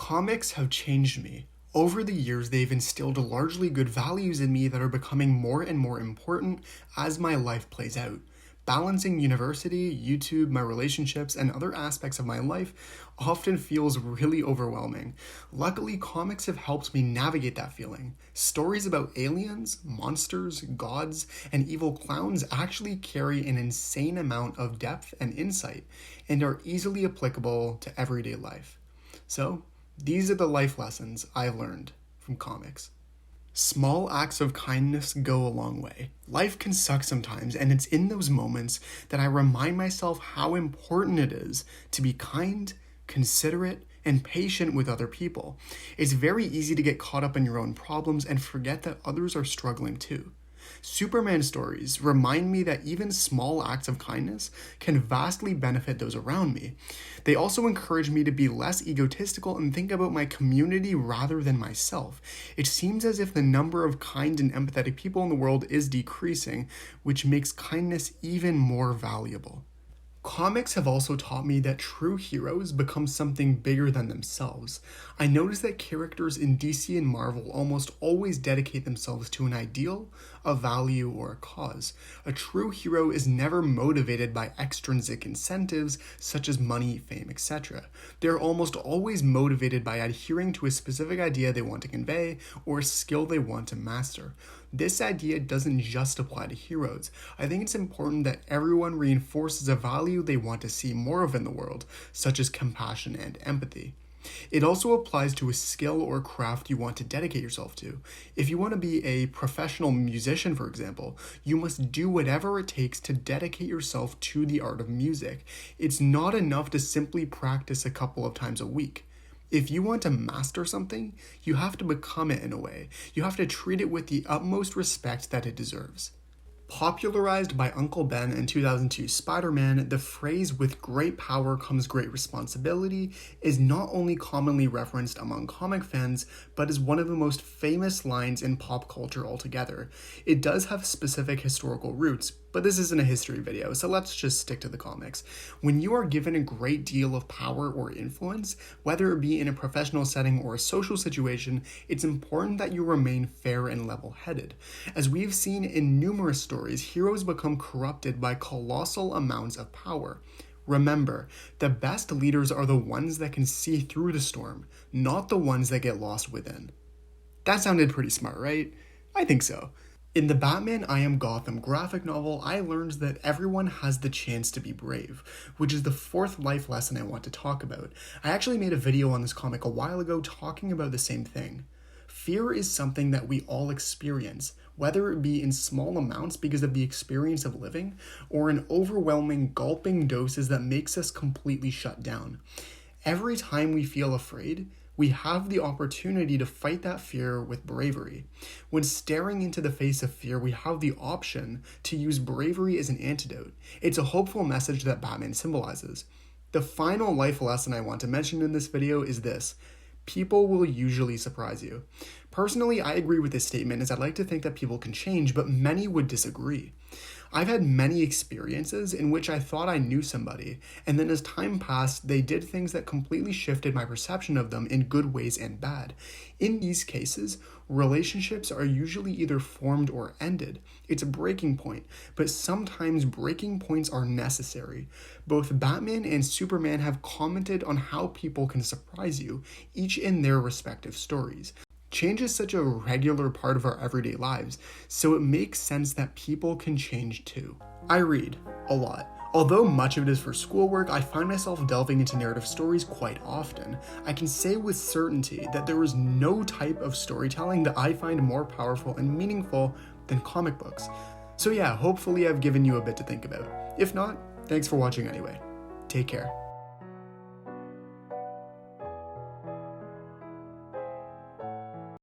Comics have changed me. Over the years, they've instilled largely good values in me that are becoming more and more important as my life plays out. Balancing university, YouTube, my relationships, and other aspects of my life often feels really overwhelming. Luckily, comics have helped me navigate that feeling. Stories about aliens, monsters, gods, and evil clowns actually carry an insane amount of depth and insight, and are easily applicable to everyday life. So, these are the life lessons I've learned from comics. Small acts of kindness go a long way. Life can suck sometimes, and it's in those moments that I remind myself how important it is to be kind, considerate, and patient with other people. It's very easy to get caught up in your own problems and forget that others are struggling too. Superman stories remind me that even small acts of kindness can vastly benefit those around me. They also encourage me to be less egotistical and think about my community rather than myself. It seems as if the number of kind and empathetic people in the world is decreasing, which makes kindness even more valuable. Comics have also taught me that true heroes become something bigger than themselves. I notice that characters in DC and Marvel almost always dedicate themselves to an ideal, a value, or a cause. A true hero is never motivated by extrinsic incentives such as money, fame, etc. They're almost always motivated by adhering to a specific idea they want to convey or a skill they want to master. This idea doesn't just apply to heroes. I think it's important that everyone reinforces a value they want to see more of in the world, such as compassion and empathy. It also applies to a skill or craft you want to dedicate yourself to. If you want to be a professional musician, for example, you must do whatever it takes to dedicate yourself to the art of music. It's not enough to simply practice a couple of times a week. If you want to master something, you have to become it in a way. You have to treat it with the utmost respect that it deserves. Popularized by Uncle Ben in 2002's Spider-Man, the phrase "with great power comes great responsibility" is not only commonly referenced among comic fans, but is one of the most famous lines in pop culture altogether. It does have specific historical roots, but this isn't a history video, so let's just stick to the comics. When you are given a great deal of power or influence, whether it be in a professional setting or a social situation, it's important that you remain fair and level-headed. As we've seen in numerous stories, heroes become corrupted by colossal amounts of power. Remember, the best leaders are the ones that can see through the storm, not the ones that get lost within. That sounded pretty smart, right? I think so. In the Batman I Am Gotham graphic novel, I learned that everyone has the chance to be brave, which is the fourth life lesson I want to talk about. I actually made a video on this comic a while ago talking about the same thing. Fear is something that we all experience, whether it be in small amounts because of the experience of living, or in overwhelming, gulping doses that makes us completely shut down. Every time we feel afraid, we have the opportunity to fight that fear with bravery. When staring into the face of fear, we have the option to use bravery as an antidote. It's a hopeful message that Batman symbolizes. The final life lesson I want to mention in this video is this: people will usually surprise you. Personally, I agree with this statement, as I like to think that people can change, but many would disagree. I've had many experiences in which I thought I knew somebody, and then as time passed, they did things that completely shifted my perception of them in good ways and bad. In these cases, relationships are usually either formed or ended. It's a breaking point, but sometimes breaking points are necessary. Both Batman and Superman have commented on how people can surprise you, each in their respective stories. Change is such a regular part of our everyday lives, so it makes sense that people can change too. I read a lot. Although much of it is for schoolwork, I find myself delving into narrative stories quite often. I can say with certainty that there is no type of storytelling that I find more powerful and meaningful than comic books. So yeah, hopefully I've given you a bit to think about. If not, thanks for watching anyway. Take care.